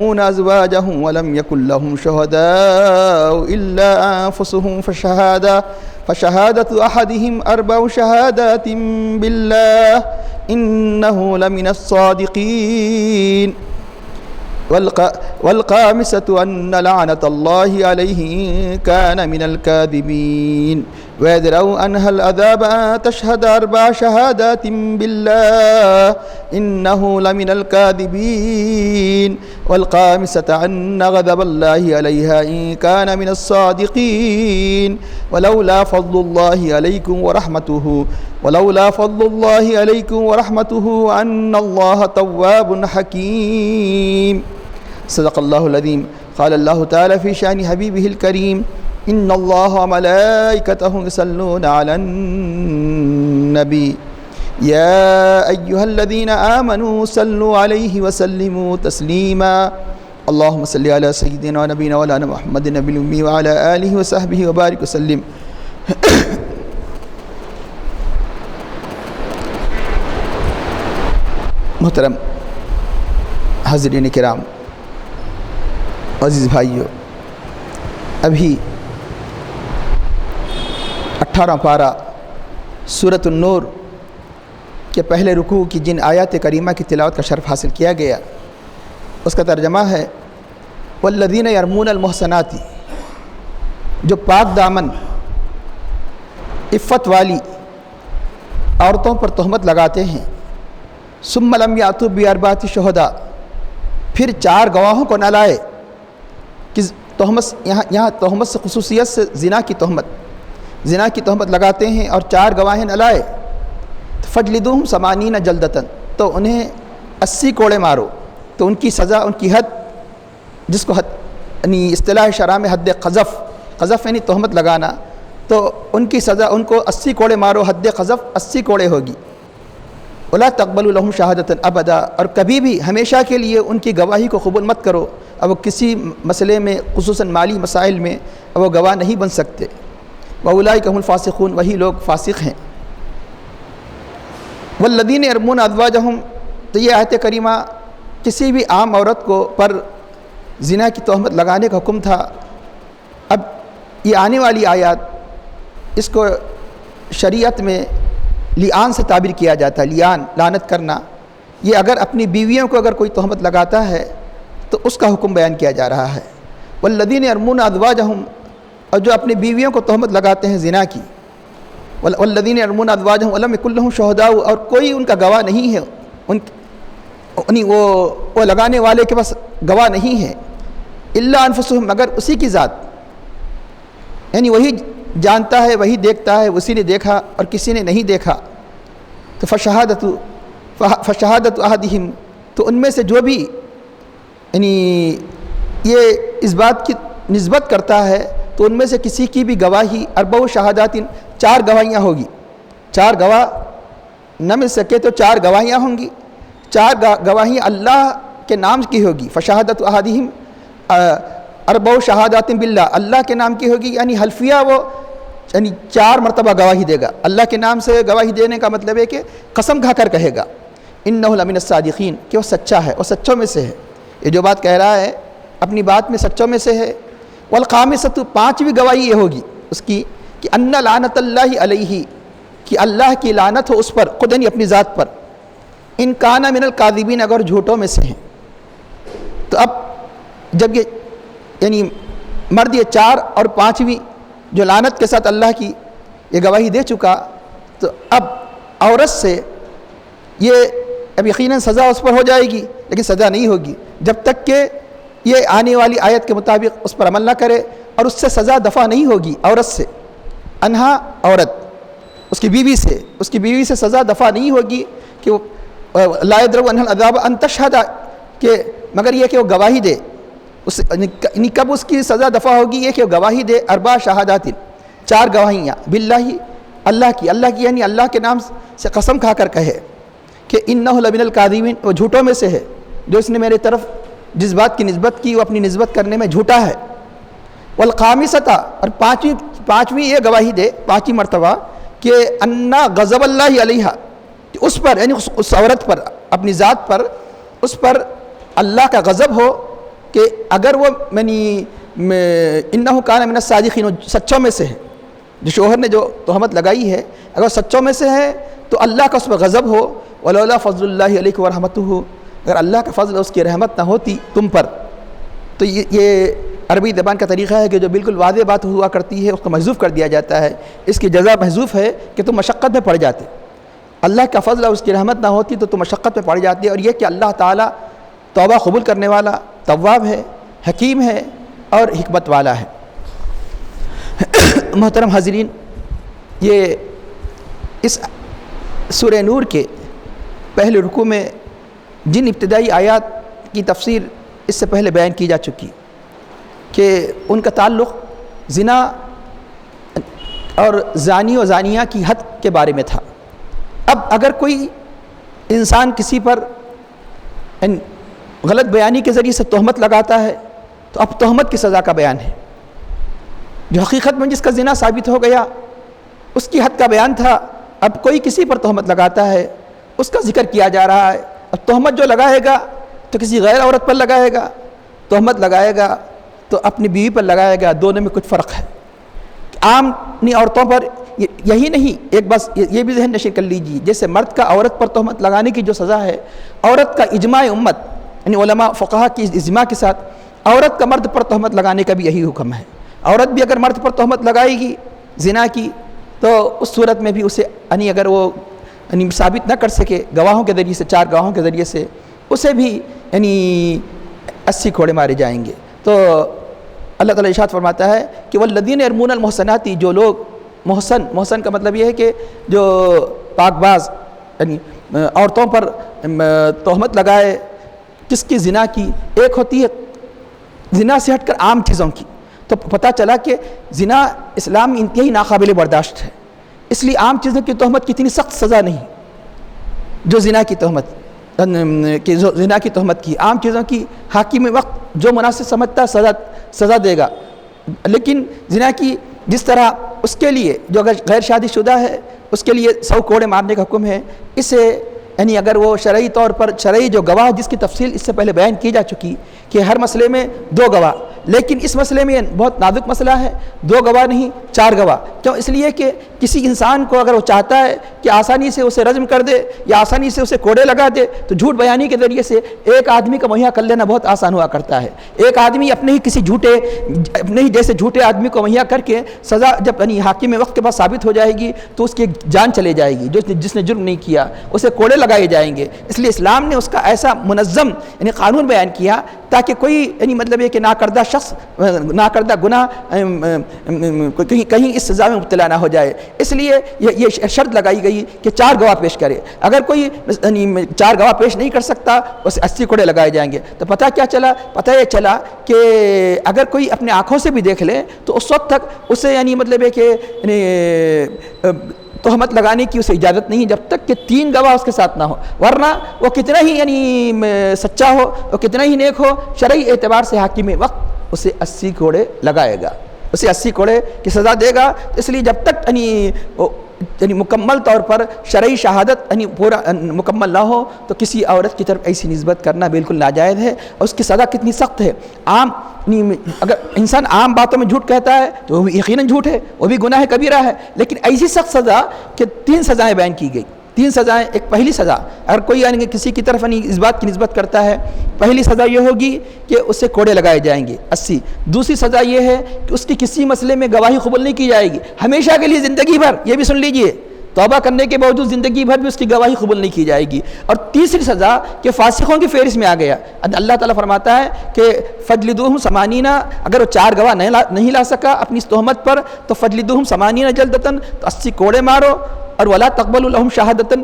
أزواجهم ولم يكن لهم شهداء إلا أنفسهم فشهادة أحدهم 4 شهادات بالله إنه لمن الصادقين والخامسة أن لعنة الله عليه إن كان من الكاذبين ويدرؤوا عنها العذاب أن تشهد 4 شهادات بالله إنه لمن الكاذبين والخامسة أن غضب الله عليها إن كان من الصادقين ولولا فضل الله عليكم ورحمته أن الله تواب حكيم صدق الله العظيم. قال الله تعالى في شأن حبيبه الكريم إن الله وملائكته يصلون على النبي يا أيها الذين آمنوا صلوا عليه وسلموا تسليما اللهم صل على سيدنا ونبينا مولانا محمد النبي الأمي وعلى آله وصحبه وبارك وسلم. محترم حاضرین کرام، عزیز بھائیو، ابھی 18 پارہ سورۃ النور کے پہلے رکوع کی جن آیات کریمہ کی تلاوت کا شرف حاصل کیا گیا، اس کا ترجمہ ہے والذین یرمون المحصنات، جو پاک دامن عفت والی عورتوں پر تہمت لگاتے ہیں، ثم لم یاتوا باربعۃ شہداء، پھر 4 گواہوں کو نہ لائے، کہ تہمت یہاں تہمت سے خصوصیت سے زنا کی تہمت لگاتے ہیں اور 4 گواہیں نہ لائے، فجلدوہم 80 جلدتاً، تو انہیں 80 کوڑے مارو. تو ان کی سزا، ان کی حد، جس کو حد یعنی اصطلاح شرع میں حد قذف یعنی تہمت لگانا، تو ان کی سزا، ان کو 80 کوڑے مارو، حد قذف 80 کوڑے ہوگی. ولا تقبلوا لهم شہادۃ ابدا، اور کبھی بھی ہمیشہ کے لیے ان کی گواہی کو قبول مت کرو. اب وہ کسی مسئلے میں، خصوصاً مالی مسائل میں، اب وہ گواہ نہیں بن سکتے. واولئک هم الفاسقون، وہی لوگ فاسق ہیں. والذین یرمون ازواجہم، تو یہ آیت کریمہ کسی بھی عام عورت کو پر زنا کی تہمت لگانے کا حکم تھا. اب یہ آنے والی آیات، اس کو شریعت میں لیان سے تعبیر کیا جاتا ہے. لیان، لعنت کرنا. یہ اگر اپنی بیویوں کو اگر کوئی تہمت لگاتا ہے تو اس کا حکم بیان کیا جا رہا ہے. والذین یرمون ازواجہم، اور جو اپنی بیویوں کو تہمت لگاتے ہیں زنا کی. والذین یرمون ازواجہم ولم یکن لہم شہداء، اور کوئی ان کا گواہ نہیں ہے، وہ لگانے والے کے پاس گواہ نہیں ہے. الا انفسہم، مگر اسی کی ذات، یعنی وہی جانتا ہے، وہی دیکھتا ہے، اسی نے دیکھا اور کسی نے نہیں دیکھا. تو فشہادت احدہم، تو ان میں سے جو بھی یعنی یہ اس بات کی نسبت کرتا ہے، تو ان میں سے کسی کی بھی گواہی 4 شہادات، 4 گواہیاں ہوگی. 4 گواہ نہ مل سکے تو 4 گواہیاں ہوں گی. 4 گواہیاں اللہ کے نام کی ہوگی. فشہادت احدہم 4 شہادات باللہ، اللہ کے نام کی ہوگی. یعنی حلفیہ، وہ یعنی 4 مرتبہ گواہی دے گا. اللہ کے نام سے گواہی دینے کا مطلب ہے کہ قسم کھا کر کہے گا انہ لمن الصادقین، کہ وہ سچا ہے، وہ سچوں میں سے ہے. یہ جو بات کہہ رہا ہے اپنی بات میں سچوں میں سے ہے. والخامسۃ، 5ویں گواہی یہ ہوگی اس کی کہ ان لعنت اللہ علیہ، کہ اللہ کی لعنت ہو اس پر، خود یعنی اپنی ذات پر. ان کان من الکاذبین، اگر جھوٹوں میں سے ہیں. تو اب جب یہ یعنی مرد یہ 4 اور 5ویں جو لعنت کے ساتھ اللہ کی یہ گواہی دے چکا، تو اب عورت سے یہ اب یقیناً سزا اس پر ہو جائے گی، لیکن سزا نہیں ہوگی جب تک کہ یہ آنے والی آیت کے مطابق اس پر عمل نہ کرے، اور اس سے سزا دفع نہیں ہوگی عورت سے. انہا عورت، اس کی بیوی سے سزا دفع نہیں ہوگی کہ وہ لا يدرؤ عنها العذاب ان تشهد، کہ مگر یہ کہ وہ گواہی دے. کب اس کی سزا دفع ہوگی؟ یہ کہ وہ گواہی دے 4 شہادات، 4 گواہیاں باللہ، اللہ کی یعنی اللہ کے نام سے قسم کھا کر کہے کہ انہ لمن الکاذبین، وہ جھوٹوں میں سے ہے. جو اس نے میرے طرف جس بات کی نسبت کی وہ اپنی نسبت کرنے میں جھوٹا ہے. والخامسۃ، اور 5ویں یہ گواہی دے 5ویں مرتبہ کہ انا غضب اللہ علیہ، اس پر یعنی اس عورت پر، اپنی ذات پر، اس پر اللہ کا غضب ہو. کہ اگر وہ انہ کان من الصادقین سچوں میں سے ہے، جو شوہر نے جو تہمت لگائی ہے اگر سچوں میں سے ہے تو اللہ کا اس پر غضب ہو، ولولا فضل اللہ علیکم ورحمتہ، اگر اللہ کا فضل اس کی رحمت نہ ہوتی تم پر، تو یہ عربی زبان کا طریقہ ہے کہ جو بالکل واضح بات ہوا کرتی ہے اس کو محذوف کر دیا جاتا ہے، اس کی جزا محذوف ہے کہ تم مشقت میں پڑ جاتے، اللہ کا فضل اور اس کی رحمت نہ ہوتی تو تم مشقت میں پڑ جاتی، اور یہ کہ اللہ تعالیٰ توبہ قبول کرنے والا تواب ہے، حکیم ہے اور حکمت والا ہے۔ محترم حاضرین، یہ اس سورہ نور کے پہلے رکوع میں جن ابتدائی آیات کی تفسیر اس سے پہلے بیان کی جا چکی کہ ان کا تعلق زنا اور زانی و زانیہ کی حد کے بارے میں تھا۔ اب اگر کوئی انسان کسی پر غلط بیانی کے ذریعے سے تہمت لگاتا ہے تو اب تہمت کی سزا کا بیان ہے۔ جو حقیقت میں جس کا زنا ثابت ہو گیا اس کی حد کا بیان تھا، اب کوئی کسی پر تہمت لگاتا ہے اس کا ذکر کیا جا رہا ہے۔ اب تہمت جو لگائے گا تو کسی غیر عورت پر لگائے گا، تہمت لگائے گا تو اپنی بیوی پر لگائے گا، دونوں میں کچھ فرق ہے۔ عام عورتوں پر یہی نہیں، ایک بس یہ بھی ذہن نشین کر لیجیے، جیسے مرد کا عورت پر تہمت لگانے کی جو سزا ہے، عورت کا اجماع امت یعنی علماء فقہا کی اجماع کے ساتھ عورت کا مرد پر تہمت لگانے کا بھی یہی حکم ہے۔ عورت بھی اگر مرد پر تہمت لگائے گی زنا کی تو اس صورت میں بھی اسے اگر وہ ثابت نہ کر سکے گواہوں کے ذریعے سے، 4 گواہوں کے ذریعے سے، اسے بھی 80 کوڑے مارے جائیں گے۔ تو اللہ تعالیٰ ارشاد فرماتا ہے کہ والذین یرمون المحصنات، جو لوگ محسن کا مطلب یہ ہے کہ جو پاک باز عورتوں پر تہمت لگائے، کس کی؟ زنا کی۔ ایک ہوتی ہے زنا سے ہٹ کر عام چیزوں کی، تو پتہ چلا کہ زنا اسلام میں انتہائی ناقابل برداشت ہے، اس لیے عام چیزوں کی تہمت کی اتنی سخت سزا نہیں جو زنا کی تہمت کی۔ عام چیزوں کی حاکم وقت جو مناسب سمجھتا ہے سزا دے گا، لیکن زنا کی جس طرح اس کے لیے جو اگر غیر شادی شدہ ہے اس کے لیے 100 کوڑے مارنے کا حکم ہے، اسے اگر وہ شرعی طور پر شرعی جو گواہ، جس کی تفصیل اس سے پہلے بیان کی جا چکی کہ ہر مسئلے میں 2 گواہ، لیکن اس مسئلے میں بہت نازک مسئلہ ہے، 2 گواہ نہیں 4 گواہ۔ کیوں؟ اس لیے کہ کسی انسان کو اگر وہ چاہتا ہے کہ آسانی سے اسے رجم کر دے یا آسانی سے اسے کوڑے لگا دے تو جھوٹ بیانی کے ذریعے سے ایک آدمی کا مہیا کر لینا بہت آسان ہوا کرتا ہے۔ ایک آدمی اپنے ہی جیسے جھوٹے آدمی کو مہیا کر کے سزا جب حاکم وقت کے بعد ثابت ہو جائے گی تو اس کی جان چلے جائے گی، جس نے جرم نہیں کیا اسے کوڑے لگائے جائیں گے۔ اس لیے اسلام نے اس کا ایسا منظم قانون بیان کیا تاکہ کوئی مطلب یہ کہ ناکردہ شخص ناکردہ گناہ کہیں اس سزا میں مبتلا نہ ہو جائے، اس لیے یہ شرط لگائی گئی کہ 4 گواہ پیش کرے۔ اگر کوئی 4 گواہ پیش نہیں کر سکتا اسے 80 کوڑے لگائے جائیں گے۔ تو پتہ کیا چلا؟ پتہ یہ چلا کہ اگر کوئی اپنے آنکھوں سے بھی دیکھ لے تو اس وقت تک اسے مطلب ہے کہ تہمت لگانے کی اسے اجازت نہیں جب تک کہ 3 گواہ اس کے ساتھ نہ ہو، ورنہ وہ کتنا ہی سچا ہو، وہ کتنا ہی نیک ہو، شرعی اعتبار سے حاکم وقت اسے 80 کوڑے لگائے گا، اسے 80 کوڑے کی سزا دے گا۔ اس لیے جب تک مکمل طور پر شرعی شہادت پورا مکمل نہ ہو تو کسی عورت کی طرف ایسی نسبت کرنا بالکل ناجائز ہے، اور اس کی سزا کتنی سخت ہے۔ اگر انسان عام باتوں میں جھوٹ کہتا ہے تو وہ یقیناً جھوٹ ہے، وہ بھی گناہ کبیرہ ہے، لیکن ایسی سخت سزا کہ 3 سزائیں بیان کی گئی۔ 3 سزائیں۔ ایک پہلی سزا، اگر کوئی کسی کی طرف اس بات کی نسبت کرتا ہے، پہلی سزا یہ ہوگی کہ اسے کوڑے لگائے جائیں گے 80۔ دوسری سزا یہ ہے کہ اس کی کسی مسئلے میں گواہی قبول نہیں کی جائے گی ہمیشہ کے لیے، زندگی بھر۔ یہ بھی سن لیجئے، توبہ کرنے کے باوجود زندگی بھر بھی اس کی گواہی قبول نہیں کی جائے گی۔ اور تیسری سزا کہ فاسقوں کی فہرست میں آ گیا۔ اللہ تعالیٰ فرماتا ہے کہ فجلدوہم 80، اگر وہ 4 گواہ نہیں لا سکا اپنی اس تہمت پر تو فجلدوہم 80 جلدتاً، تو 80 کوڑے مارو، اور ولا تقبلوا لهم شہادتاً،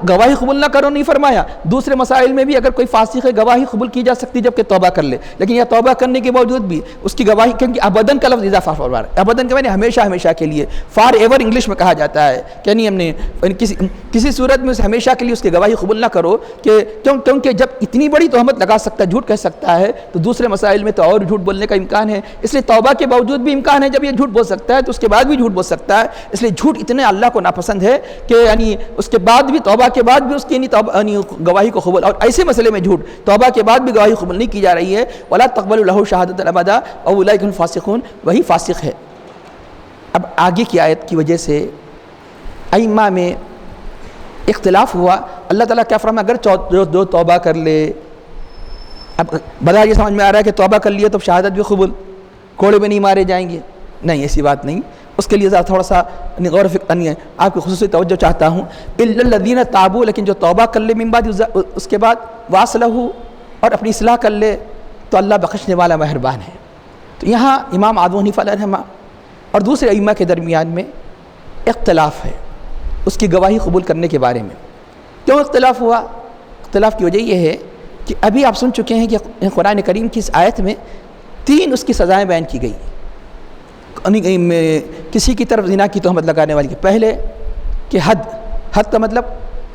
گواہی قبول نہ کرو نہیں فرمایا۔ دوسرے مسائل میں بھی اگر کوئی فاسق ہے گواہی قبول کی جا سکتی جبکہ توبہ کر لے، لیکن یہ توبہ کرنے کے باوجود بھی اس کی گواہی، کیونکہ ابداً کا لفظ اضافہ فرما ہے، ابداً کے معنی ہمیشہ کے لیے، فار ایور انگلش میں کہا جاتا ہے کہ نہیں، ہم نے کسی صورت میں اسے ہمیشہ کے لیے اس کی گواہی قبول نہ کرو، کہ کیونکہ جب اتنی بڑی تہمت لگا سکتا ہے، جھوٹ کہہ سکتا ہے، تو دوسرے مسائل میں تو اور جھوٹ بولنے کا امکان ہے۔ اس لیے توبہ کے باوجود بھی امکان ہے، جب یہ جھوٹ بول سکتا ہے تو اس کے بعد بھی جھوٹ بول سکتا ہے۔ اس لیے جھوٹ اتنے اللہ کو ناپسند ہے کہ یعنی اس کے بعد بھی توبہ کے بعد بھی اس کی یعنی گواہی کو قبول، اور ایسے مسئلے میں جھوٹ توبہ کے بعد بھی گواہی قبول نہیں کی جا رہی ہے، ولا تقبل له شہادۃ ابدا اولئک هم فاسقون، وہی فاسق ہے۔ اب آگے کی آیت کی وجہ سے ائمہ میں اختلاف ہوا۔ اللہ تعالیٰ کیا فرمایا؟ اگر جو توبہ کر لے، اب بظاہر یہ سمجھ میں آ رہا ہے کہ توبہ کر لیے تو شہادت بھی قبول، کوڑے میں نہیں مارے جائیں گے، نہیں ایسی بات نہیں۔ اس کے لیے تھوڑا سا غور و فکر آپ کی خصوصی توجہ چاہتا ہوں۔ الا الذین تابوا، لیکن جو توبہ کر لے من بعد، اس کے بعد واصلحوا، اور اپنی اصلاح کر لے، تو اللہ بخشنے والا مہربان ہے۔ تو یہاں امام ابو حنیفہ علیہ رحمہ اور دوسرے ائمہ کے درمیان میں اختلاف ہے اس کی گواہی قبول کرنے کے بارے میں۔ کیوں اختلاف ہوا؟ اختلاف کی وجہ یہ ہے کہ ابھی آپ سن چکے ہیں کہ قرآن کریم کی اس آیت میں 3 اس کی سزائیں بیان کی گئی کسی کی طرف زنا کی تہمت لگانے والی کی۔ پہلے کہ حد کا مطلب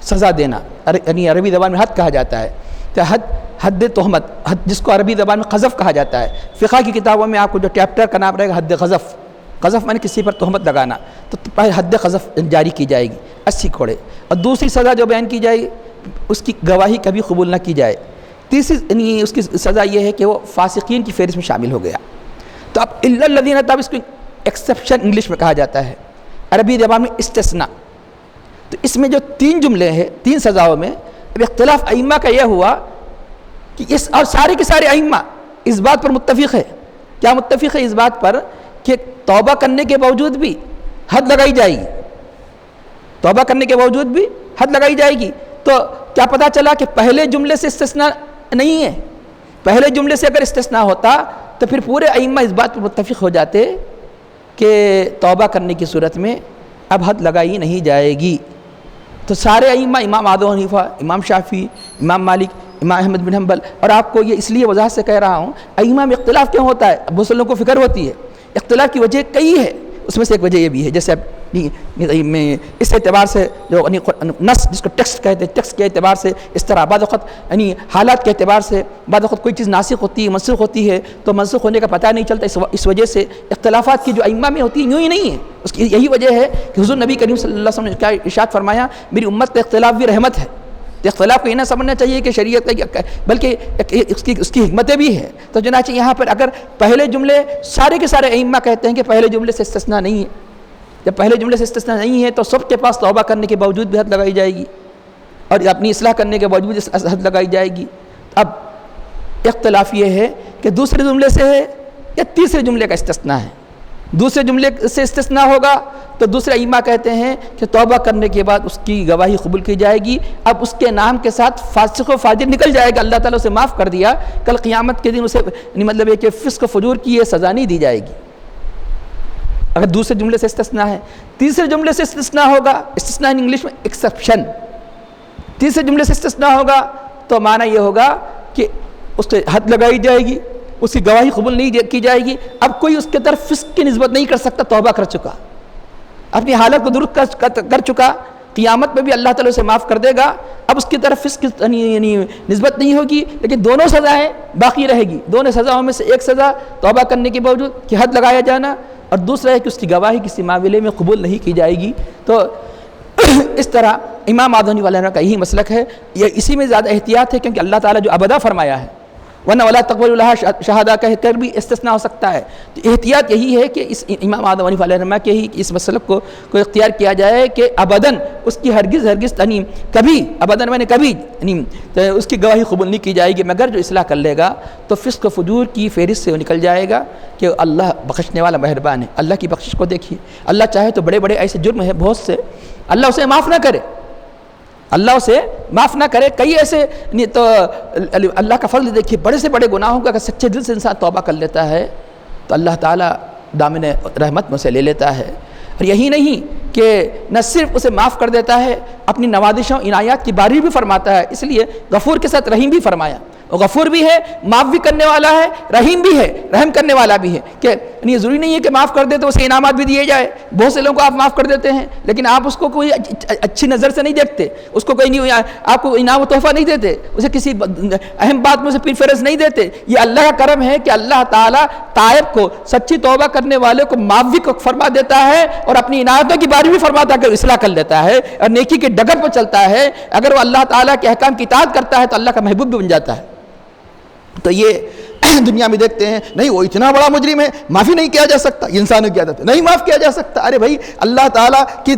سزا دینا، یعنی عربی زبان میں حد کہا جاتا ہے، تو حد تہمت، جس کو عربی زبان میں قذف کہا جاتا ہے۔ فقہ کی کتابوں میں آپ کو جو چیپٹر کا نام رہے گا حد قذف، قذف معنی کسی پر تہمت لگانا، تو پہلے حد قذف جاری کی جائے گی 80 کوڑے، اور دوسری سزا جو بیان کی جائے اس کی گواہی کبھی قبول نہ کی جائے۔ تیسری یعنی اس کی سزا یہ ہے کہ وہ فاسقین کی فہرست میں شامل ہو گیا۔ تو اب الا الذین تابوا، اس کو ایکسیپشن انگلش میں کہا جاتا ہے، عربی زبان میں استثناء۔ تو اس میں جو 3 جملے ہیں 3 سزاؤں میں، اب اختلاف ائمہ کا یہ ہوا کہ اس اور سارے کے سارے ائمہ اس بات پر متفق ہے۔ کیا متفق ہے؟ اس بات پر کہ توبہ کرنے کے باوجود بھی حد لگائی جائے گی، توبہ کرنے کے باوجود بھی حد لگائی جائے گی۔ تو کیا پتہ چلا کہ پہلے جملے سے استثناء نہیں ہے؟ پہلے جملے سے اگر استثناء ہوتا تو پھر پورے ائمہ اس بات پر متفق ہو جاتے کہ توبہ کرنے کی صورت میں اب حد لگائی نہیں جائے گی۔ تو سارے ائمہ، امام ابو حنیفہ، امام شافعی، امام مالک، امام احمد بن حنبل، اور آپ کو یہ اس لیے وضاحت سے کہہ رہا ہوں ائمہ میں اختلاف کیوں ہوتا ہے، بہت سے لوگوں کو فکر ہوتی ہے۔ اختلاف کی وجہ کئی ہے، اس میں سے ایک وجہ یہ بھی ہے، جیسے اس اعتبار سے جو نص جس کو ٹیکسٹ کہتے ہیں، ٹیکسٹ کے اعتبار سے اس طرح بعض وقت یعنی حالات کے اعتبار سے بعض وقت کوئی چیز ناسخ ہوتی ہے، منسوخ ہوتی ہے، تو منسوخ ہونے کا پتہ نہیں چلتا۔ اس وجہ سے اختلافات کی جو ائمہ میں ہوتی ہیں یوں ہی نہیں ہے، اس کی یہی وجہ ہے کہ حضور نبی کریم صلی اللہ علیہ وسلم نے کیا ارشاد فرمایا، میری امت کا اختلاف بھی رحمت ہے۔ تو اختلاف کو یہ نہ سمجھنا چاہیے کہ شریعت کا، بلکہ اس کی حکمتیں بھی ہیں۔ تو چنانچہ یہاں پر اگر پہلے جملے سارے کے سارے ائمہ کہتے ہیں کہ پہلے جملے سے استثناء نہیں ہے، جب پہلے جملے سے استثناء نہیں ہے تو سب کے پاس توبہ کرنے کے باوجود بھی حد لگائی جائے گی، اور اپنی اصلاح کرنے کے باوجود حد لگائی جائے گی۔ اب اختلاف یہ ہے کہ دوسرے جملے سے ہے یا تیسرے جملے کا استثناء ہے۔ دوسرے جملے سے استثناء ہوگا تو دوسرے ائمہ کہتے ہیں کہ توبہ کرنے کے بعد اس کی گواہی قبول کی جائے گی، اب اس کے نام کے ساتھ فاسق و فاجر نکل جائے گا، اللہ تعالیٰ اسے معاف کر دیا، کل قیامت کے دن اسے مطلب ہے کہ فسق و فجور کی یہ سزا نہیں دی جائے گی، اگر دوسرے جملے سے استثناء ہے۔ تیسرے جملے سے استثناء ہوگا، استثناء انگلش میں ایکسیپشن، تیسرے جملے سے استثناء ہوگا تو معنی یہ ہوگا کہ اس پہ حد لگائی جائے گی، اس کی گواہی قبول نہیں کی جائے گی، اب کوئی اس کے طرف فسق کی نسبت نہیں کر سکتا، توبہ کر چکا، اپنی حالت کو درست کر چکا، قیامت میں بھی اللہ تعالیٰ اسے معاف کر دے گا، اب اس کی طرف فسق یعنی نسبت نہیں ہوگی، لیکن دونوں سزائیں باقی رہے گی۔ دونوں سزاؤں میں سے ایک سزا توبہ کرنے کے باوجود کہ حد لگایا جانا، اور دوسرا ہے کہ اس کی گواہی کسی معاملے میں قبول نہیں کی جائے گی۔ تو اس طرح امام ابو حنیفہ علیہ کا یہی مسلک ہے، یہ اسی میں زیادہ احتیاط ہے، کیونکہ اللہ تعالیٰ جو ابدا فرمایا ہے، ورنہ ولا تقبل لها شہادہ کہہ کر بھی استثناء ہو سکتا ہے۔ تو احتیاط یہی ہے کہ اس امام ابو حنیفہ علیہ الرحمہ کے ہی اس مسلک کو اختیار کیا جائے کہ ابداً اس کی ہرگز یعنی کبھی ابداً میں نے کبھی یعنی اس کی گواہی قبول نہیں کی جائے گی، مگر جو اصلاح کر لے گا تو فسق و فجور کی فہرست سے وہ نکل جائے گا کہ اللہ بخشنے والا مہربان ہے۔ اللہ کی بخشش کو دیکھیے، اللہ چاہے تو بڑے بڑے ایسے جرم ہیں بہت سے، اللہ اسے معاف نہ کرے، اللہ اسے معاف نہ کرے، کئی ایسے تو اللہ کا فضل دیکھیے، بڑے سے بڑے گناہوں کا اگر سچے دل سے انسان توبہ کر لیتا ہے تو اللہ تعالیٰ دامن رحمت میں اسے لے لیتا ہے۔ اور یہی نہیں کہ نہ صرف اسے معاف کر دیتا ہے، اپنی نوازشوں عنایات کی باری بھی فرماتا ہے، اس لیے غفور کے ساتھ رحیم بھی فرمایا، وہ غفور بھی ہے، معاف بھی کرنے والا ہے، رحیم بھی ہے، رحم کرنے والا بھی ہے، کہ یہ ضروری نہیں ہے کہ معاف کر دے تو اسے انعامات بھی دیے جائے. بہت سے لوگوں کو آپ معاف کر دیتے ہیں لیکن آپ اس کو کوئی اچھی نظر سے نہیں دیکھتے, اس کو کوئی نہیں, آپ کو انعام و تحفہ نہیں دیتے, اسے کسی اہم بات میں اسے پیر فرض نہیں دیتے. یہ اللہ کا کرم ہے کہ اللہ تعالیٰ تائب کو, سچی توبہ کرنے والے کو معاف بھی فرما دیتا ہے اور اپنی عنایتوں کی باری بھی فرماتا کر اصلاح کر دیتا ہے اور نیکی کے ڈگر پر چلتا ہے. اگر وہ اللہ تعالیٰ کے احکام کی اطاعت کرتا ہے تو اللہ کا محبوب بھی بن جاتا ہے. تو یہ دنیا میں دیکھتے ہیں نہیں وہ اتنا بڑا مجرم ہے, معافی نہیں کیا جا سکتا, یہ انسانوں کی عادت ہے, نہیں معاف کیا جا سکتا. ارے بھائی اللہ تعالیٰ کی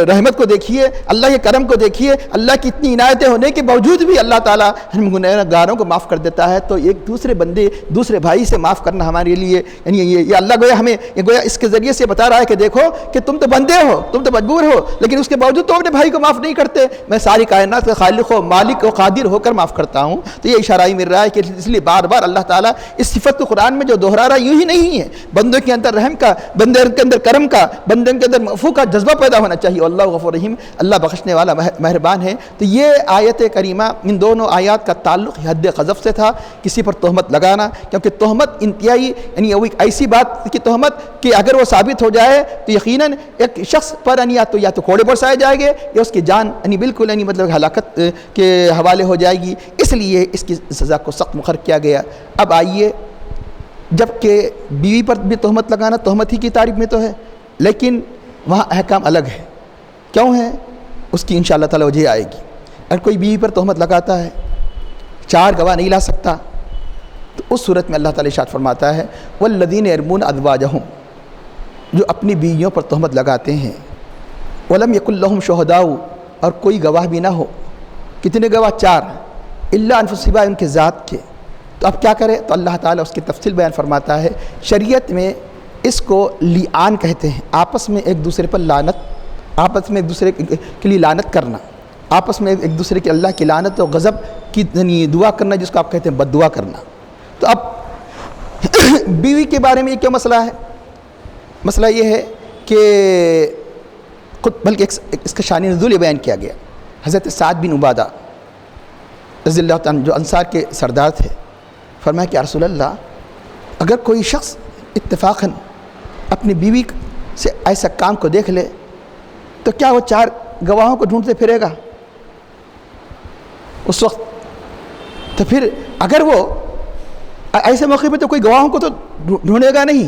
رحمت کو دیکھیے, اللہ کے کرم کو دیکھیے, اللہ کی اتنی عنایتیں ہونے کے باوجود بھی اللہ تعالیٰ ہم گنہگاروں کو معاف کر دیتا ہے. تو ایک دوسرے بندے دوسرے بھائی سے معاف کرنا ہمارے لیے یعنی یہ اللہ گویا ہمیں گویا اس کے ذریعے سے بتا رہا ہے کہ دیکھو کہ تم تو بندے ہو, تم تو مجبور ہو, لیکن اس کے باوجود تم اپنے بھائی کو معاف نہیں کرتے. میں ساری کائنات کے خالق و مالک و قادر ہو کر معاف کرتا ہوں. تو یہ اشارہ ہی مل رہا ہے کہ اس لیے بار بار اللہ تعالیٰ اس صفت کو قرآن میں جو دہرا رہا یوں ہی نہیں ہے. بندوں کے اندر رحم کا, بندے کے اندر کرم کا, بندوں کے اندر معفو کا جذبہ پیدا ہونا چاہیے. اللہ غفور رحیم, اللہ بخشنے والا مہربان ہے. تو یہ آیت کریمہ ان دونوں آیات کا تعلق حد قذف سے تھا, کسی پر تہمت لگانا, کیونکہ تہمت انتہائی یعنی وہ ایک ایسی بات کی تہمت کہ اگر وہ ثابت ہو جائے تو یقیناً ایک شخص پر یا تو کوڑے برسائے جائے گے یا اس کی جان بالکل مطلب ہلاکت کے حوالے ہو جائے گی. اس لیے اس کی سزا کو سخت مقرر کیا گیا. اب آئیے, جب کہ بیوی پر بھی تہمت لگانا تہمت ہی کی تعریف میں تو ہے, لیکن وہاں احکام الگ ہے. کیوں ہے اس کی انشاءاللہ تعالی وجہ آئے گی. اگر کوئی بیوی پر تہمت لگاتا ہے, 4 گواہ نہیں لا سکتا, تو اس صورت میں اللہ تعالی ارشاد فرماتا ہے والذین یرمون ازواجہم, جو اپنی بیویوں پر تہمت لگاتے ہیں, ولم یکن لہم شہداء, اور کوئی گواہ بھی نہ ہو. کتنے گواہ؟ 4, الا انفسہم, ان کے ذات کے. تو اب کیا کرے؟ تو اللہ تعالیٰ اس کی تفصیل بیان فرماتا ہے. شریعت میں اس کو لیعان کہتے ہیں, آپس میں ایک دوسرے پر لعنت, آپس میں ایک دوسرے کے لیے لعنت کرنا, آپس میں ایک دوسرے کی اللہ کی لعنت اور غضب کی دعا کرنا, جس کو آپ کہتے ہیں بد دعا کرنا. تو اب بیوی کے بارے میں یہ کیا مسئلہ ہے؟ مسئلہ یہ ہے کہ خود بلکہ اس کا شان نزول بیان کیا گیا. حضرت سعد بن عبادہ رضی اللہ تعالیٰ جو انصار کے سردار تھے, فرمایا کہ یا رسول اللہ, اگر کوئی شخص اتفاقاً اپنی بیوی سے ایسا کام کو دیکھ لے تو کیا وہ 4 گواہوں کو ڈھونڈتے پھرے گا اس وقت؟ تو پھر اگر وہ ایسے موقع پہ تو کوئی گواہوں کو تو ڈھونڈے گا نہیں.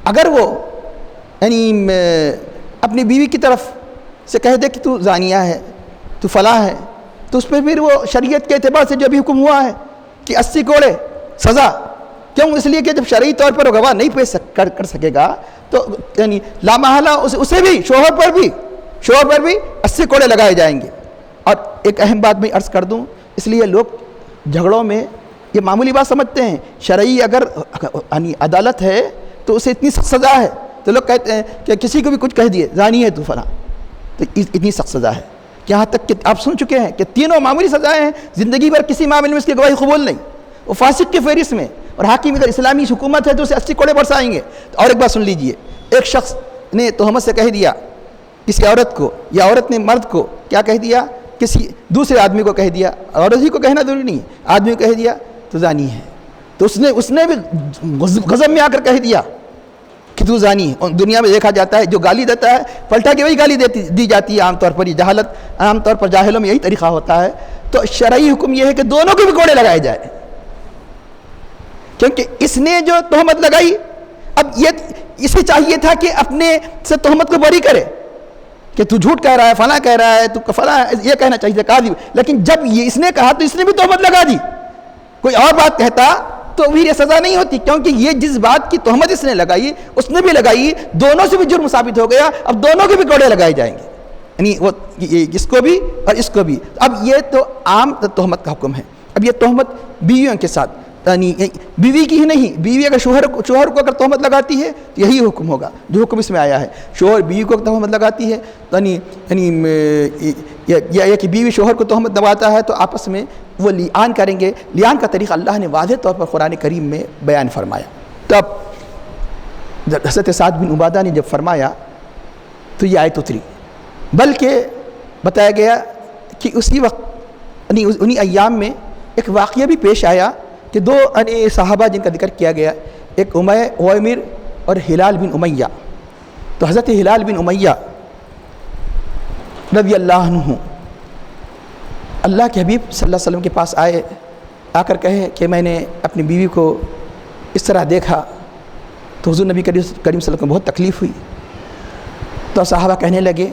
اگر وہ یعنی اپنی بیوی کی طرف سے کہہ دے کہ تو زانیہ ہے, تو فلاں ہے, تو اس پہ پھر وہ شریعت کے اعتبار سے جو ابھی حکم ہوا ہے کہ 80 کوڑے سزا. کیوں؟ اس لیے کہ جب شرعی طور پر وہ گواہ نہیں پیش کر سکے گا تو یعنی لامحالہ اسے بھی شوہر پر بھی 80 کوڑے لگائے جائیں گے. اور ایک اہم بات میں عرض کر دوں, اس لیے لوگ جھگڑوں میں یہ معمولی بات سمجھتے ہیں. شرعی اگر یعنی عدالت ہے تو اسے اتنی سخت سزا ہے, تو لوگ کہتے ہیں کہ کسی کو بھی کچھ کہہ دیے زانی ہے تو فلاں, تو اتنی سخت سزا ہے. یہاں تک کہ آپ سن چکے ہیں کہ 3 معمولی سزائیں ہیں, زندگی بھر کسی معاملے میں اس کی گواہی قبول نہیں, وہ فاسق کی فہرست میں, اور حاکم اگر اسلامی حکومت ہے تو اسے 80 کوڑے برسائیں گے. اور ایک بات سن لیجئے, ایک شخص نے تہمت سے کہہ دیا کسی عورت کو, یا عورت نے مرد کو کیا کہہ دیا, کسی دوسرے آدمی کو کہہ دیا, عورت ہی کو کہنا ضروری نہیں, آدمی کو کہہ دیا تو زانی ہے, تو اس نے بھی غضب میں آ کر کہہ دیا کہ تو زانی ہے. اور دنیا میں دیکھا جاتا ہے جو گالی دیتا ہے پلٹا کے وہی گالی دی جاتی ہے عام طور پر. یہ جہالت عام طور پر جاہلوں میں یہی طریقہ ہوتا ہے. تو شرعی حکم یہ ہے کہ دونوں کو بھی کوڑے لگائے جائے, کیونکہ اس نے جو تہمت لگائی, اب یہ اسے چاہیے تھا کہ اپنے سے تہمت کو بری کرے کہ تو جھوٹ کہہ رہا ہے, فلاں کہہ رہا ہے, تو فلاں, یہ کہنا چاہیے تھا کاذب. لیکن جب یہ اس نے کہا تو اس نے بھی تہمت لگا دی. کوئی اور بات کہتا تو بھی یہ سزا نہیں ہوتی, کیونکہ یہ جس بات کی تہمت اس نے لگائی اس نے بھی لگائی, دونوں سے بھی جرم ثابت ہو گیا. اب دونوں کے بھی کوڑے لگائے جائیں گے, یعنی وہ اس کو بھی اور اس کو بھی. اب یہ تو عام تہمت کا حکم ہے. اب یہ تہمت بیویوں کے ساتھ, یعنی بیوی کی ہی نہیں, بیوی اگر شوہر کو اگر تہمت لگاتی ہے تو یہی حکم ہوگا جو حکم اس میں آیا ہے. شوہر بیوی کو تہمت لگاتی ہے یا کہ بیوی شوہر کو تہمت لگاتا ہے تو آپس میں وہ لیعان کریں گے. لیعان کا طریقہ اللہ نے واضح طور پر قرآن کریم میں بیان فرمایا. تو اب حضرت سعد بن عبادہ نے جب فرمایا تو یہ آیت اتری, بلکہ بتایا گیا کہ اسی وقت انہی ایام میں ایک واقعہ بھی پیش آیا کہ 2 صحابہ جن کا ذکر کیا گیا, ایک عویمر اور ہلال بن امیہ. تو حضرت ہلال بن امیہ رضی اللہ عنہ اللہ کے حبیب صلی اللہ علیہ وسلم کے پاس آئے, آ کر کہے کہ میں نے اپنی بیوی کو اس طرح دیکھا. تو حضور نبی کریم صلی اللہ علیہ وسلم کو بہت تکلیف ہوئی. تو صحابہ کہنے لگے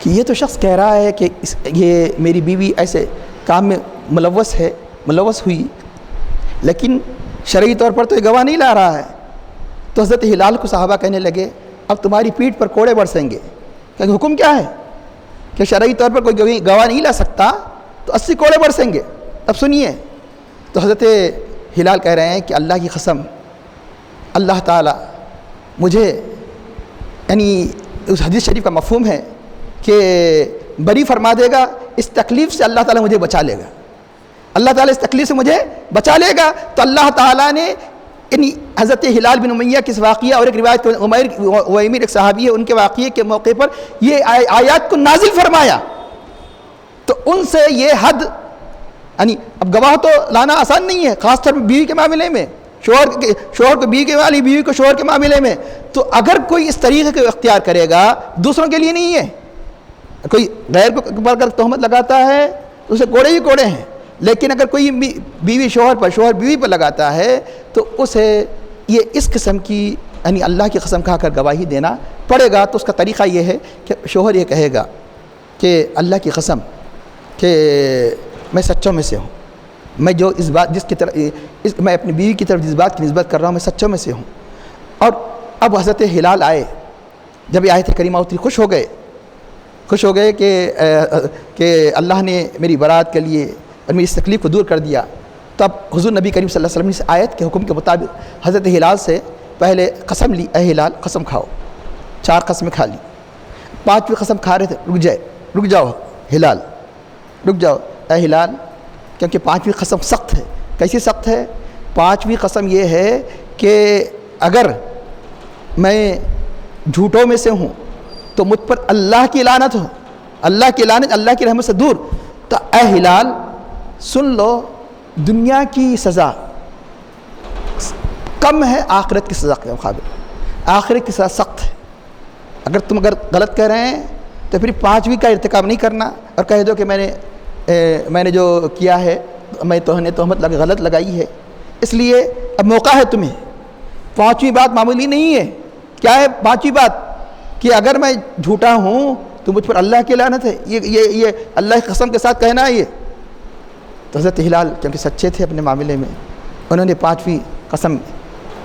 کہ یہ تو شخص کہہ رہا ہے کہ یہ میری بیوی ایسے کام میں ملوث ہوئی, لیکن شرعی طور پر تو یہ گواہ نہیں لا رہا ہے. تو حضرت ہلال کو صحابہ کہنے لگے اب تمہاری پیٹھ پر کوڑے برسیں گے, کہ حکم کیا ہے کہ شرعی طور پر کوئی گواہ نہیں لا سکتا تو 80 کوڑے برسیں گے. اب سنیے. تو حضرت ہلال کہہ رہے ہیں کہ اللہ کی قسم, اللہ تعالیٰ مجھے, یعنی اس حدیث شریف کا مفہوم ہے کہ بری فرما دے گا, اس تکلیف سے اللہ تعالیٰ مجھے بچا لے گا, اللہ تعالیٰ اس تکلیف سے مجھے بچا لے گا. تو اللہ تعالیٰ نے یعنی حضرت ہلال بن امیہ کے واقعہ, اور ایک روایت عویمر ایک صحابی ہے, ان کے واقعے کے موقع پر یہ آیات کو نازل فرمایا. تو ان سے یہ حد, یعنی اب گواہ تو لانا آسان نہیں ہے, خاص طور پر بیوی کے معاملے میں, شوہر کو بیوی کے والی, بیوی کو شوہر کے معاملے میں. تو اگر کوئی اس طریقے کو اختیار کرے گا, دوسروں کے لیے نہیں ہے, کوئی غیر کو اگر تہمت لگاتا ہے تو اسے کوڑے ہی کوڑے ہیں, لیکن اگر کوئی بیوی شوہر پر, شوہر بیوی پر لگاتا ہے تو اسے یہ اس قسم کی, یعنی اللہ کی قسم کھا کر گواہی دینا پڑے گا. تو اس کا طریقہ یہ ہے کہ شوہر یہ کہے گا کہ اللہ کی قسم کہ میں سچوں میں سے ہوں, میں جو اس بات جس کی طرف میں اپنی بیوی کی طرف جس بات کی نسبت کر رہا ہوں میں سچوں میں سے ہوں. اور اب حضرت ہلال آئے, جب یہ آیت کریمہ اتری خوش ہو گئے کہ اللہ نے میری برات کے لیے اور میری اس تکلیف کو دور کر دیا. تو اب حضور نبی کریم صلی اللہ علیہ وسلم نے اس آیت کے حکم کے مطابق حضرت ہلال سے پہلے قسم لی, اے ہلال قسم کھاؤ. 4 قسمیں کھا لی. 5ویں قسم کھا رہے تھے, رک جاؤ ہلال, رک جاؤ اے ہلال, کیونکہ 5ویں قسم سخت ہے. کیسی سخت ہے؟ 5ویں قسم یہ ہے کہ اگر میں جھوٹوں میں سے ہوں تو مجھ پر اللہ کی لعنت ہو, اللہ کی لعنت, اللہ کی رحمت سے دور. تو اے ہلال سن لو, دنیا کی سزا کم ہے آخرت کی سزا کے مقابل. آخرت کی سزا سخت ہے. اگر تم غلط کہہ رہے ہیں تو پھر 5ویں کا ارتکاب نہیں کرنا اور کہہ دو کہ میں نے جو کیا ہے میں تہمت غلط لگائی ہے, اس لیے اب موقع ہے تمہیں. 5ویں بات معمولی نہیں ہے. کیا ہے 5ویں بات؟ کہ اگر میں جھوٹا ہوں تو مجھ پر اللہ کی لعنت ہے. یہ اللہ کی قسم کے ساتھ کہنا ہے یہ. تو حضرت ہلال کیونکہ سچے تھے اپنے معاملے میں, انہوں نے 5ویں قسم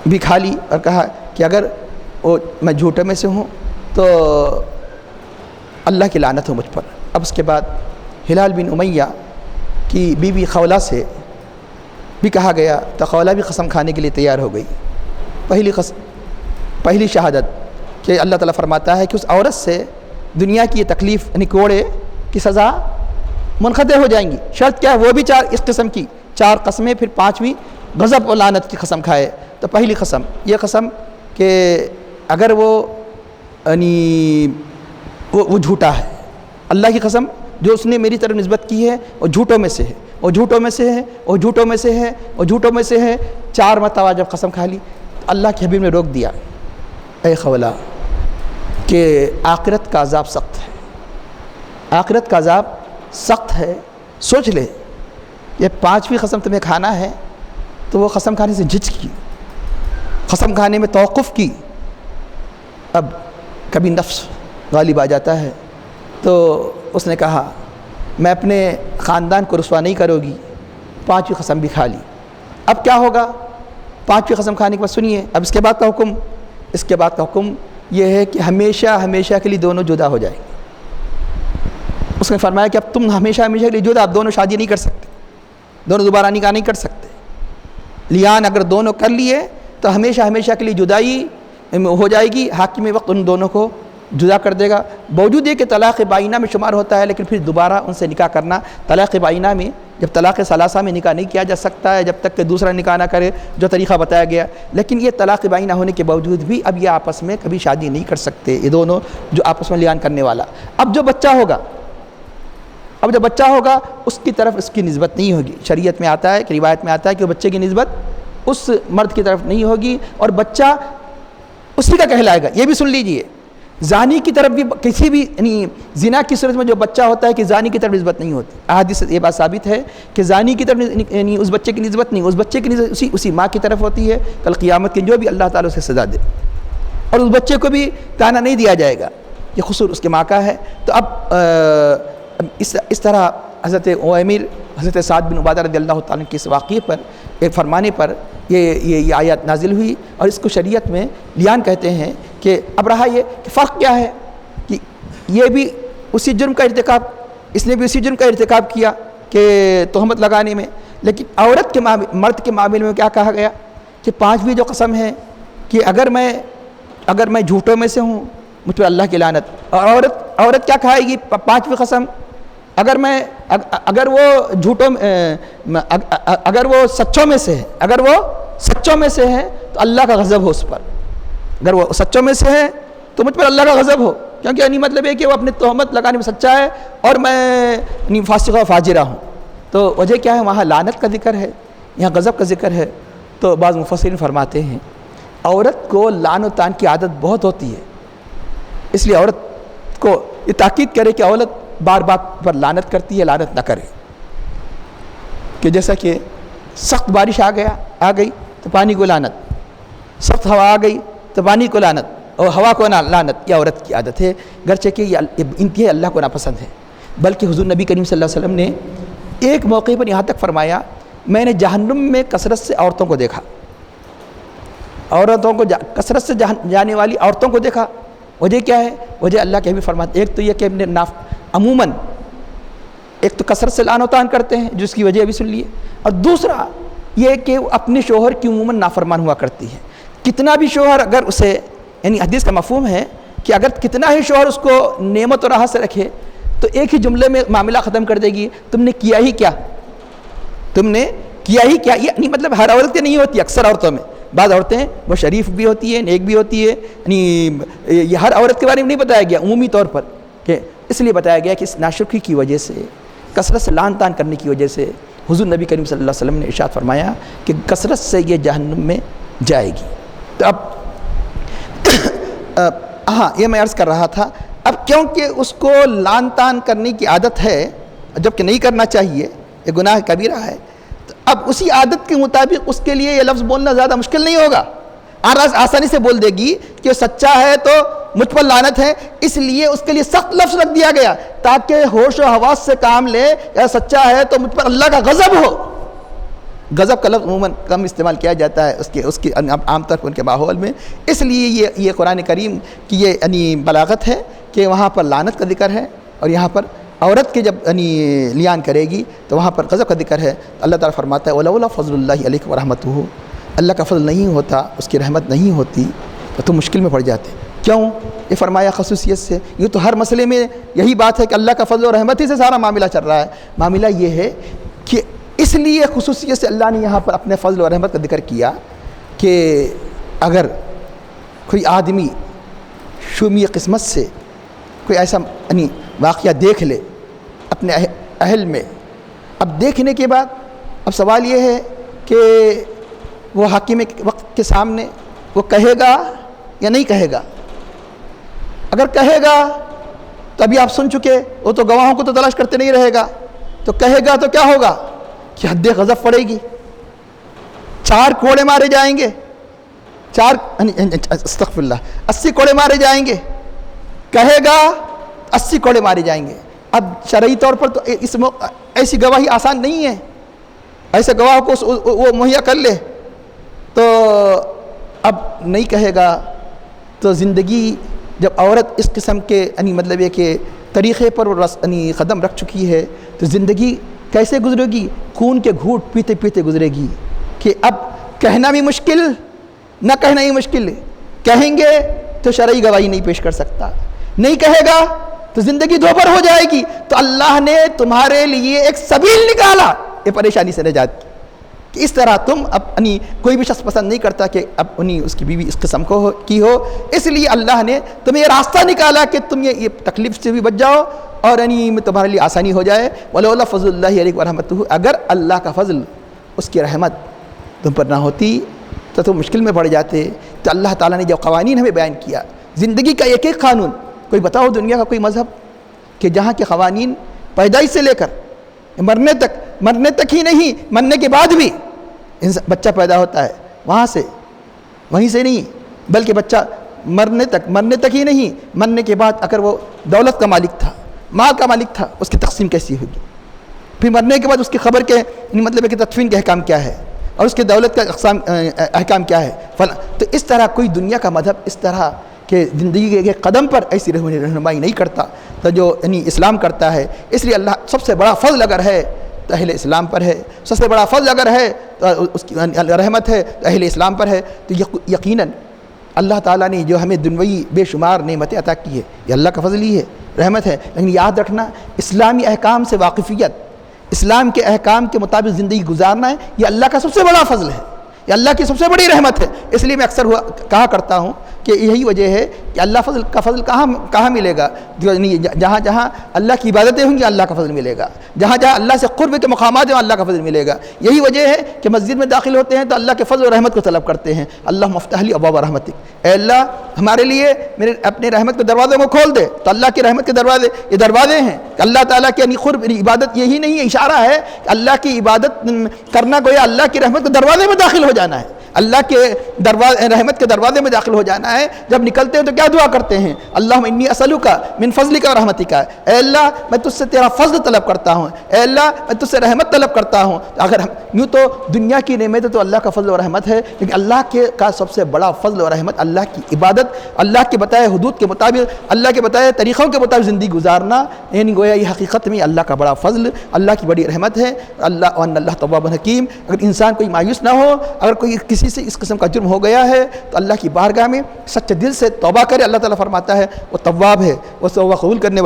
بھی کھا لی اور کہا کہ اگر میں جھوٹے میں سے ہوں تو اللہ کی لعنت ہو مجھ پر. اب اس کے بعد ہلال بن امیہ کی بیوی خولہ سے بھی کہا گیا, تو خولہ بھی قسم کھانے کے لیے تیار ہو گئی. پہلی شہادت کہ اللہ تعالیٰ فرماتا ہے کہ اس عورت سے دنیا کی یہ تکلیف یعنی کوڑے کی سزا منقطع ہو جائیں گی. شرط کیا ہے؟ وہ بھی 4 اس قسم کی 4 قسمیں, پھر 5ویں غضب و لعنت کی قسم کھائے. تو پہلی قسم یہ قسم کہ اگر وہ یعنی وہ جھوٹا ہے, اللہ کی قسم جو اس نے میری طرف نسبت کی ہے وہ جھوٹوں میں سے ہے, وہ جھوٹوں میں سے ہے, وہ جھوٹوں میں سے ہے, وہ جھوٹوں میں سے ہے. 4 مرتبہ جب قسم کھا لی تو اللہ کے حبیب نے روک دیا, اے خولہ کہ آخرت کا عذاب سخت ہے, آخرت کا عذاب سخت ہے. سوچ لے, یہ 5ویں قسم تمہیں کھانا ہے تو وہ قسم کھانے سے جھجکی, قسم کھانے میں توقف کی. اب کبھی نفس غالب آ جاتا ہے تو اس نے کہا میں اپنے خاندان کو رسوا نہیں کرو گی, 5ویں قسم بھی کھا لی. اب کیا ہوگا 5ویں قسم کھانے کے بعد؟ سنیے اب اس کے بعد کا حکم یہ ہے کہ ہمیشہ کے لیے دونوں جدا ہو جائیں گے. اس نے فرمایا کہ اب تم ہمیشہ کے لیے جدا, اب دونوں شادی نہیں کر سکتے, دونوں دوبارہ نکاح نہیں کر سکتے. لیان اگر دونوں کر لیے تو ہمیشہ کے لیے جدائی ہو جائے گی. حاکم وقت ان دونوں کو جدا کر دے گا. باوجود یہ کہ طلاق بائنہ میں شمار ہوتا ہے, لیکن پھر دوبارہ ان سے نکاح کرنا طلاق بائنہ میں, جب طلاق ثلاثہ میں نکاح نہیں کیا جا سکتا ہے جب تک کہ دوسرا نکاح نہ کرے جو طریقہ بتایا گیا. لیکن یہ طلاق بائنہ ہونے کے باوجود بھی اب یہ آپس میں کبھی شادی نہیں کر سکتے, یہ دونوں جو آپس میں لیان کرنے والا. اب جو بچہ ہوگا اس کی طرف اس کی نسبت نہیں ہوگی. شریعت میں آتا ہے کہ روایت میں آتا ہے کہ وہ بچے کی نسبت اس مرد کی طرف نہیں ہوگی اور بچہ اسی کا کہلائے گا۔ یہ بھی سن لیجئے، زانی کی طرف بھی کسی بھی یعنی زنا کی صورت میں جو بچہ ہوتا ہے کہ زانی کی طرف نسبت نہیں ہوتی۔ احادیث سے یہ بات ثابت ہے کہ زانی کی طرف یعنی اس بچے کی نسبت نہیں، اس بچے کی نسبت اسی ماں کی طرف ہوتی ہے۔ کل قیامت کے جو بھی اللہ تعالیٰ اسے سزا دے، اور اس بچے کو بھی تانا نہیں دیا جائے گا، یہ قصور اس کے ماں کا ہے۔ تو اب اس طرح حضرت عویمر، حضرت سعد بن عبادہ رضی اللہ تعالیٰ کے اس واقعے پر، ایک فرمانے پر یہ آیات نازل ہوئی، اور اس کو شریعت میں لیان کہتے ہیں۔ کہ اب رہا یہ کہ فرق کیا ہے کہ یہ بھی اسی جرم کا ارتکاب، اس نے بھی اسی جرم کا ارتکاب کیا کہ تہمت لگانے میں، لیکن عورت کے مرد کے معاملے میں کیا کہا گیا کہ 5ویں جو قسم ہے کہ اگر میں جھوٹوں میں سے ہوں مجھ پر اللہ کی لعنت۔ اور عورت کیا کھائے گی 5ویں قسم، اگر وہ سچوں میں سے ہے تو اللہ کا غضب ہو اس پر، اگر وہ سچوں میں سے ہے تو مجھ پر اللہ کا غضب ہو، کیونکہ یعنی مطلب ہے کہ وہ اپنے تہمت لگانے میں سچا ہے اور میں فاسق و فاجرہ ہوں۔ تو وجہ کیا ہے، وہاں لعنت کا ذکر ہے، یہاں غضب کا ذکر ہے۔ تو بعض مفسرین فرماتے ہیں عورت کو لعن و طعن کی عادت بہت ہوتی ہے، اس لیے عورت کو یہ تاکید کرے کہ عورت بار بار پر لعنت کرتی ہے، لعنت نہ کرے۔ کہ جیسا کہ سخت بارش آ گئی تو پانی کو لعنت، سخت ہوا آ گئی تو پانی کو لعنت، اور ہوا کو لعنت، یہ عورت کی عادت ہے، گرچہ کہ یہ انتہائی اللہ کو ناپسند ہے۔ بلکہ حضور نبی کریم صلی اللہ علیہ وسلم نے ایک موقع پر یہاں تک فرمایا، میں نے جہنم میں کثرت سے عورتوں کو دیکھا، کثرت سے جانے والی عورتوں کو دیکھا۔ وجہ کیا ہے؟ وجہ اللہ کے بھی فرماتے، ایک تو یہ کہ عموماً ایک تو کثرت سے لعن و طعن کرتے ہیں، جس کی وجہ بھی سن لیے، اور دوسرا یہ کہ وہ اپنے شوہر کی عموماً نافرمان ہوا کرتی ہے۔ کتنا بھی شوہر اگر اسے، یعنی حدیث کا مفہوم ہے کہ اگر کتنا ہی شوہر اس کو نعمت و راحت سے رکھے تو ایک ہی جملے میں معاملہ ختم کر دے گی، تم نے کیا ہی کیا، یعنی مطلب ہر عورت کے نہیں ہوتی، اکثر عورتوں میں، بعض عورتیں وہ شریف بھی ہوتی ہے، نیک بھی ہوتی ہے، یعنی یہ ہر عورت کے بارے میں نہیں بتایا گیا عمومی طور پر، کہ اس لیے بتایا گیا کہ اس ناشکری کی وجہ سے، کثرت سے لعن طعن کرنے کی وجہ سے حضور نبی کریم صلی اللہ علیہ وسلم نے ارشاد فرمایا کہ کثرت سے یہ جہنم میں جائے گی۔ تو اب ہاں یہ میں عرض کر رہا تھا، اب کیونکہ اس کو لعن طعن کرنے کی عادت ہے جبکہ نہیں کرنا چاہیے، یہ گناہ کبیرہ ہے، تو اب اسی عادت کے مطابق اس کے لیے یہ لفظ بولنا زیادہ مشکل نہیں ہوگا، آسانی سے بول دے گی کہ سچا ہے تو مجھ پر لعنت ہے، اس لیے اس کے لیے سخت لفظ رکھ دیا گیا تاکہ ہوش و حواس سے کام لے، یا سچا ہے تو مجھ پر اللہ کا غضب ہو۔ غضب کا لفظ عموماً کم استعمال کیا جاتا ہے اس کی عام طور پر ان کے ماحول میں، اس لیے یہ قرآن کریم کی یہ یعنی بلاغت ہے کہ وہاں پر لعنت کا ذکر ہے، اور یہاں پر عورت کے جب یعنی لیان کرے گی تو وہاں پر غضب کا ذکر ہے۔ اللہ تعالیٰ فرماتا ہے وَلَوْلَا فَضْلُ اللَّهِ عَلَيْكَ وَرَحْمَتُهُ، اللہ کا فضل نہیں ہوتا، اس کی رحمت نہیں ہوتی تو تم مشکل میں پڑ جاتے۔ کیوں؟ یہ فرمایا خصوصیت سے، یہ تو ہر مسئلے میں یہی بات ہے کہ اللہ کا فضل و رحمت ہی سے سارا معاملہ چل رہا ہے۔ معاملہ یہ ہے کہ اس لیے خصوصیت سے اللہ نے یہاں پر اپنے فضل و رحمت کا ذکر کیا کہ اگر کوئی آدمی شومی قسمت سے کوئی ایسا یعنی واقعہ دیکھ لے اپنے اہل میں، اب دیکھنے کے بعد اب سوال یہ ہے کہ وہ حاکم وقت کے سامنے وہ کہے گا یا نہیں کہے گا۔ اگر کہے گا تو ابھی آپ سن چکے، وہ تو گواہوں کو تو تلاش کرتے نہیں رہے گا، تو کہے گا تو کیا ہوگا کہ حد غضب پڑے گی، 4 کوڑے مارے جائیں گے، 80 کوڑے مارے جائیں گے، کہے گا 80 کوڑے مارے جائیں گے۔ اب شرعی طور پر تو ایسی گواہی آسان نہیں ہے، ایسے گواہ کو وہ مہیا کر لے، تو اب نہیں کہے گا تو زندگی جب عورت اس قسم کے یعنی مطلب یہ کہ طریقے پر یعنی قدم رکھ چکی ہے تو زندگی کیسے گزرے گی؟ خون کے گھوٹ پیتے پیتے گزرے گی کہ اب کہنا بھی مشکل، نہ کہنا ہی مشکل، کہیں گے تو شرعی گواہی نہیں پیش کر سکتا، نہیں کہے گا تو زندگی دوبھر ہو جائے گی۔ تو اللہ نے تمہارے لیے ایک سبیل نکالا یہ پریشانی سے نجات کی، کہ اس طرح تم اپنی کوئی بھی شخص پسند نہیں کرتا کہ اپنی اس کی بیوی اس قسم کی ہو، اس لیے اللہ نے تمہیں یہ راستہ نکالا کہ تم یہ تکلیف سے بھی بچ جاؤ اور یعنی تمہارے لیے آسانی ہو جائے۔ وَلَوْلَا فَضْلُ اللَّهِ عَلَيْكَ وَرَحْمَتُهُ، اگر اللہ کا فضل، اس کی رحمت تم پر نہ ہوتی تو تم مشکل میں پڑ جاتے. تو اللہ تعالیٰ نے جو قوانین ہمیں بیان کیا, زندگی کا ایک ایک قانون, کوئی بتاؤ دنیا کا کوئی مذہب کہ جہاں کے قوانین پیدائش سے لے کر مرنے تک ہی نہیں, مرنے کے بعد بھی بچہ پیدا ہوتا ہے وہیں سے نہیں, بلکہ بچہ مرنے تک ہی نہیں, مرنے کے بعد اگر وہ دولت کا مالک تھا, مال کا مالک تھا, اس کی تقسیم کیسی ہوگی؟ پھر مرنے کے بعد اس کی خبر کے مطلب ہے کہ تدفین کے احکام کیا ہے, اور اس کے دولت کا احکام کیا ہے. تو اس طرح کوئی دنیا کا مذہب اس طرح کہ زندگی کے قدم پر ایسی رہنمائی نہیں کرتا تو جو اسلام کرتا ہے. اس لیے اللہ سب سے بڑا فضل اگر ہے تو اہل اسلام پر ہے, سب سے بڑا فضل اگر ہے تو اس کی رحمت ہے تو اہل اسلام پر ہے. تو یقیناً اللہ تعالیٰ نے جو ہمیں دنوی بے شمار نعمتیں عطا کی ہے, یہ اللہ کا فضل ہی ہے, رحمت ہے. لیکن یاد رکھنا, اسلامی احکام سے واقفیت, اسلام کے احکام کے مطابق زندگی گزارنا ہے, یہ اللہ کا سب سے بڑا فضل ہے, یہ اللہ کی سب سے بڑی رحمت ہے. اس لیے میں اکثر کہا کرتا ہوں کہ یہی وجہ ہے کہ اللہ کا فضل کہاں ملے گا؟ جہاں جہاں اللہ کی عبادتیں ہوں گی اللہ کا فضل ملے گا, جہاں جہاں اللہ سے قرب کے مقامات ہیں اللہ کا فضل ملے گا. یہی وجہ ہے کہ مسجد میں داخل ہوتے ہیں تو اللہ کے فضل و رحمت کو طلب کرتے ہیں. اللہ مفتح لی ابواب رحمتک, اے اللہ ہمارے لیے میرے اپنے رحمت کے دروازوں کو کھول دے. تو اللہ کی رحمت کے دروازے یہ دروازے ہیں کہ اللہ تعالیٰ کے قرب عبادت, یہی نہیں ہے, اشارہ ہے کہ اللہ کی عبادت کرنا گویا اللہ کی رحمت کے دروازے میں داخل ہو جانا ہے, اللہ کے رحمت کے دروازے میں داخل ہو جانا ہے. جب نکلتے ہیں تو کیا دعا کرتے ہیں؟ اللہم انی اسألک من فضلک و رحمتک, اے اللہ میں تجھ سے تیرا فضل طلب کرتا ہوں, اے اللہ میں تجھ سے رحمت طلب کرتا ہوں. اگر یوں تو دنیا کی نعمت تو اللہ کا فضل و رحمت ہے, لیکن اللہ کا سب سے بڑا فضل و رحمت اللہ کی عبادت, اللہ کے بتائے حدود کے مطابق, اللہ کے بتائے طریقوں کے مطابق زندگی گزارنا, یعنی گویا یہ حقیقت میں اللہ کا بڑا فضل, اللہ کی بڑی رحمت ہے. اللہ تواب حکیم. اگر انسان کوئی مایوس نہ ہو, اگر کوئی کسی سے اس قسم کا جرم ہو گیا ہے تو اللہ کی بارگاہ میں سچے دل سے توبہ کرے. اللہ تعالیٰ فرماتا ہے وہ تواب ہے, وہ توبہ قبول کرنے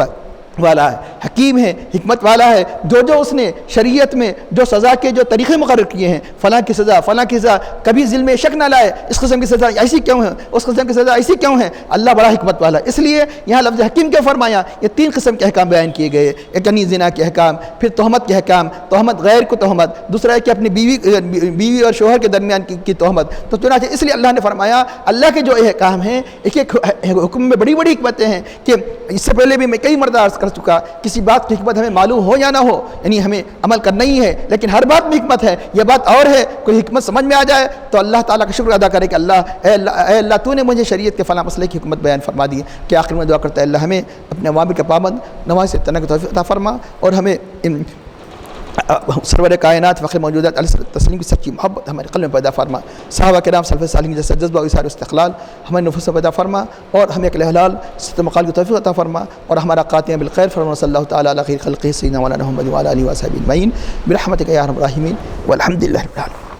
والا ہے, حکیم ہے, حکمت والا ہے. جو اس نے شریعت میں جو سزا کے جو طریقے مقرر کیے ہیں, فلاں کی سزا کبھی ذل میں شک نہ لائے, اس قسم کی سزا ایسی کیوں ہے, اس قسم کی سزا ایسی کیوں ہے. اللہ بڑا حکمت والا. اس لیے یہاں لفظ حکیم کیا فرمایا؟ یہ 3 قسم کے احکام بیان کیے گئے. ایک زنا کے احکام, پھر تہمت کے احکام, تہمت غیر کو تہمت, دوسرا ہے کہ اپنی بیوی اور شوہر کے درمیان کی تہمت. تو چنانچہ اس لیے اللہ نے فرمایا اللہ کے جو احکام ہیں, ایک ایک حکم میں بڑی بڑی حکمتیں ہیں کہ اس سے پہلے بھی میں کئی مرتبہ عرض کر چکا, کسی بات کی حکمت ہمیں معلوم ہو یا نہ ہو, یعنی ہمیں عمل کرنا ہی ہے, لیکن ہر بات میں حکمت ہے. یہ بات اور ہے, کوئی حکمت سمجھ میں آ جائے تو اللہ تعالیٰ کا شکر ادا کرے کہ اے اللہ تو نے مجھے شریعت کے فلاں مسئلے کی حکمت بیان فرما دی. کہ آخر میں دعا کرتا ہے اللہ ہمیں اپنے اوامر کا پابند, نماز سے تنگ توفیق عطا فرما, اور ہمیں سرور کائنات فخر موجودات علیہ تسلیم کی سچی محبت ہمارے قلب میں پیدا فرما. صحابہ کرام سلف صالحین جیسا جذبہ و اثار استقلال ہمارے نفوس میں پیدا فرما, اور ہمیں اکل حلال ست مقال کی توفیق عطا فرما, اور ہمارا قاتل بالخیر فرما. صلی اللہ تعالیٰ علی خیر خلقہ سیدنا مولانا محمد وعلی آلہ وصحبہ اجمعین برحمتک یا ارحم الراحمین والحمد للہ رب العالمین.